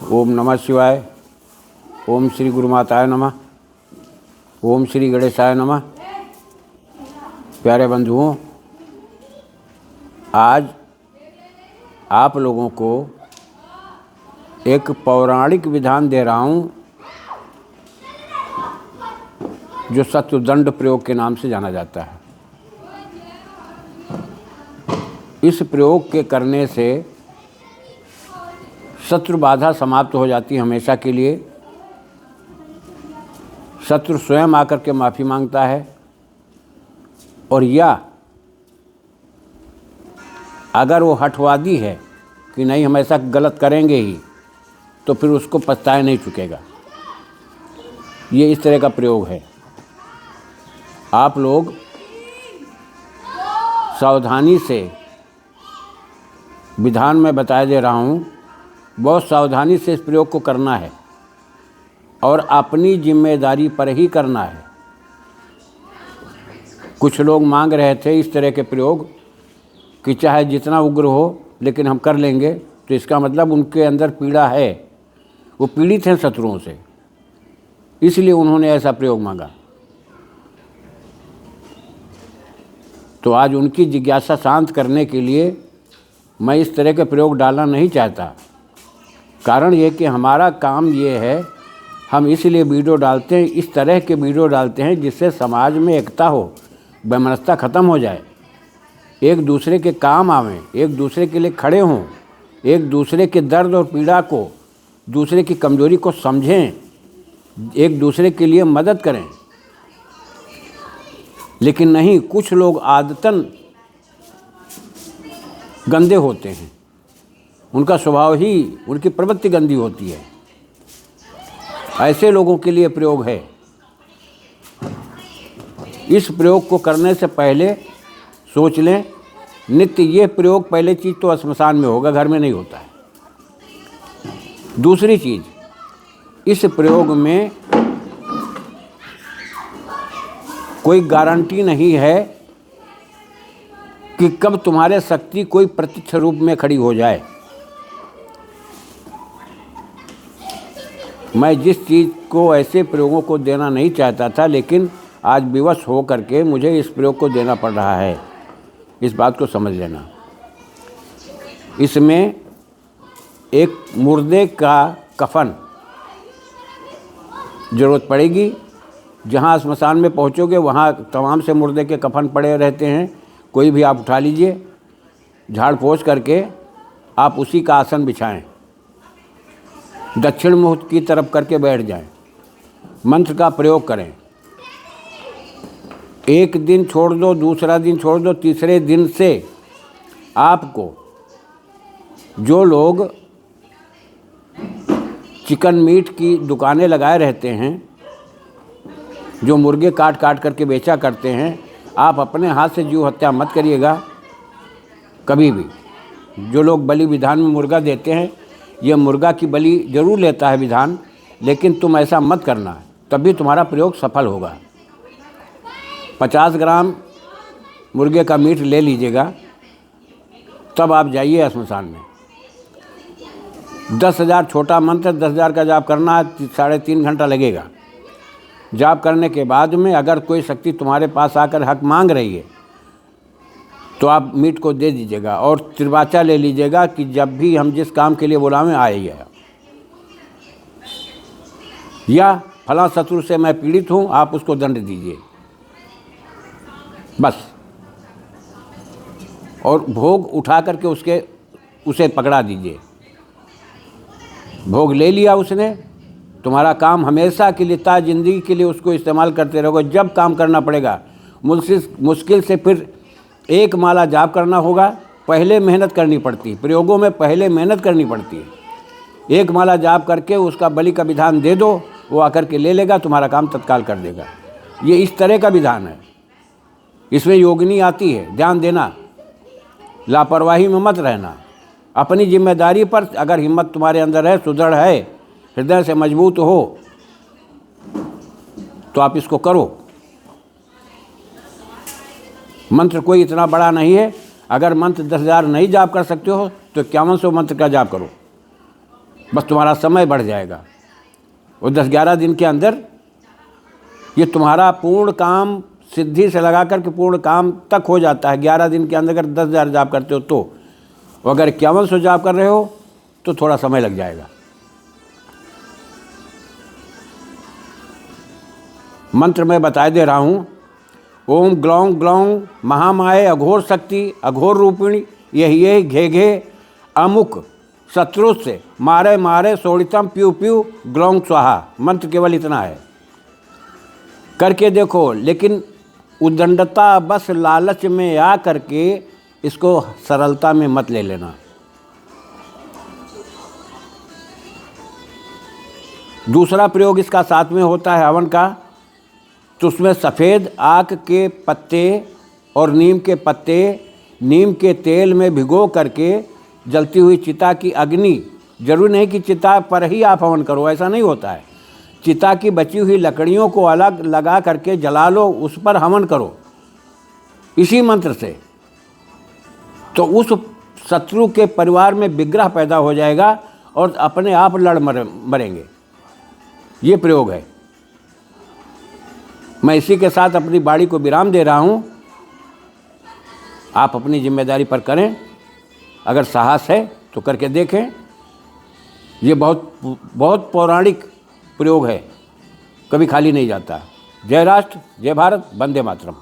ओम नमः शिवाय। ओम श्री गुरु माताय नमः। ओम श्री गणेशाय नमः। प्यारे बंधुओं, आज आप लोगों को एक पौराणिक विधान दे रहा हूँ जो शत्रुदंड प्रयोग के नाम से जाना जाता है। इस प्रयोग के करने से शत्रु बाधा समाप्त हो जाती है हमेशा के लिए। शत्रु स्वयं आकर के माफ़ी मांगता है, और या अगर वो हठवादी है कि नहीं हम ऐसा गलत करेंगे ही, तो फिर उसको पछताए नहीं चुकेगा। ये इस तरह का प्रयोग है। आप लोग सावधानी से, विधान में बताया दे रहा हूँ, बहुत सावधानी से इस प्रयोग को करना है और अपनी जिम्मेदारी पर ही करना है। कुछ लोग मांग रहे थे इस तरह के प्रयोग कि चाहे जितना उग्र हो लेकिन हम कर लेंगे, तो इसका मतलब उनके अंदर पीड़ा है, वो पीड़ित हैं शत्रुओं से, इसलिए उन्होंने ऐसा प्रयोग मांगा। तो आज उनकी जिज्ञासा शांत करने के लिए मैं इस तरह के प्रयोग डालना नहीं चाहता। कारण ये कि हमारा काम ये है, हम इसलिए वीडियो डालते हैं, इस तरह के वीडियो डालते हैं जिससे समाज में एकता हो, वैमनस्यता ख़त्म हो जाए, एक दूसरे के काम आवें, एक दूसरे के लिए खड़े हों, एक दूसरे के दर्द और पीड़ा को, दूसरे की कमजोरी को समझें, एक दूसरे के लिए मदद करें। लेकिन नहीं, कुछ लोग आदतन गंदे होते हैं, उनका स्वभाव ही, उनकी प्रवृत्ति गंदी होती है। ऐसे लोगों के लिए प्रयोग है। इस प्रयोग को करने से पहले सोच लें, नित्य ये प्रयोग पहले चीज़ तो श्मशान में होगा, घर में नहीं होता है। दूसरी चीज़, इस प्रयोग में कोई गारंटी नहीं है कि कब तुम्हारे शक्ति कोई प्रत्यक्ष रूप में खड़ी हो जाए। मैं जिस चीज़ को, ऐसे प्रयोगों को देना नहीं चाहता था, लेकिन आज विवश हो करके मुझे इस प्रयोग को देना पड़ रहा है। इस बात को समझ लेना। इसमें एक मुर्दे का कफन ज़रूरत पड़ेगी। जहाँ श्मशान में पहुँचोगे वहाँ तमाम से मुर्दे के कफन पड़े रहते हैं, कोई भी आप उठा लीजिए, झाड़ पोंछ करके आप उसी का आसन बिछाएं, दक्षिण मुख की तरफ करके बैठ जाएं, मंत्र का प्रयोग करें। एक दिन छोड़ दो, दूसरा दिन छोड़ दो, तीसरे दिन से आपको, जो लोग चिकन मीट की दुकानें लगाए रहते हैं, जो मुर्गे काट काट करके बेचा करते हैं, आप अपने हाथ से जीव हत्या मत करिएगा कभी भी। जो लोग बलि विधान में मुर्गा देते हैं, यह मुर्गा की बलि जरूर लेता है विधान, लेकिन तुम ऐसा मत करना, तभी तुम्हारा प्रयोग सफल होगा। 50 ग्राम मुर्गे का मीट ले लीजिएगा, तब आप जाइए श्मशान में। 10,000 छोटा मंत्र, 10,000 का जाप करना है, 3.5 घंटा लगेगा। जाप करने के बाद में अगर कोई शक्ति तुम्हारे पास आकर हक मांग रही है, तो आप मीट को दे दीजिएगा और त्रिवाचा ले लीजिएगा कि जब भी हम जिस काम के लिए बुलावें आइए। या फला शत्रु से मैं पीड़ित हूँ, आप उसको दंड दीजिए, बस। और भोग उठा करके उसे पकड़ा दीजिए। भोग ले लिया उसने, तुम्हारा काम हमेशा के लिए, ता जिंदगी के लिए उसको इस्तेमाल करते रहोगे। जब काम करना पड़ेगा, मुश्किल से फिर एक माला जाप करना होगा। पहले मेहनत करनी पड़ती है, प्रयोगों में पहले मेहनत करनी पड़ती है। एक माला जाप करके उसका बलि का विधान दे दो, वो आकर के ले लेगा, तुम्हारा काम तत्काल कर देगा। ये इस तरह का विधान है। इसमें योगिनी आती है, ध्यान देना, लापरवाही में मत रहना। अपनी जिम्मेदारी पर अगर हिम्मत तुम्हारे अंदर है, सुदृढ़ है, हृदय से मजबूत हो, तो आप इसको करो। मंत्र कोई इतना बड़ा नहीं है। अगर मंत्र 10,000 नहीं जाप कर सकते हो तो 5100 मंत्र का जाप करो। बस तुम्हारा समय बढ़ जाएगा। और 10-11 दिन के अंदर ये तुम्हारा पूर्ण काम सिद्धि से लगा कर के पूर्ण काम तक हो जाता है। 11 दिन के अंदर अगर 10,000 जाप करते हो तो, अगर 5100 जाप कर रहे हो तो थोड़ा समय लग जाएगा। मंत्र मैं बता दे रहा हूँ। ओम ग्लौं ग्लौं महामाये अघोर शक्ति अघोर रूपिणी यही घे घे अमुक शत्रु से मारे मारे सोड़ितम प्यू प्यू ग्लौं स्वाहा। मंत्र केवल इतना है, करके देखो। लेकिन उद्दंडता बस लालच में आ करके इसको सरलता में मत ले लेना। दूसरा प्रयोग इसका साथ में होता है हवन का, तो उसमें सफ़ेद आक के पत्ते और नीम के पत्ते नीम के तेल में भिगो करके जलती हुई चिता की अग्नि, जरूरी नहीं कि चिता पर ही आप हवन करो, ऐसा नहीं होता है। चिता की बची हुई लकड़ियों को अलग लगा करके जला लो, उस पर हवन करो इसी मंत्र से। तो उस शत्रु के परिवार में विग्रह पैदा हो जाएगा और अपने आप लड़ मरेंगे। ये प्रयोग है। मैं इसी के साथ अपनी वाणी को विराम दे रहा हूँ। आप अपनी जिम्मेदारी पर करें, अगर साहस है तो करके देखें। ये बहुत पौराणिक प्रयोग है, कभी खाली नहीं जाता। जय राष्ट्र, जय भारत, वंदे मातरम।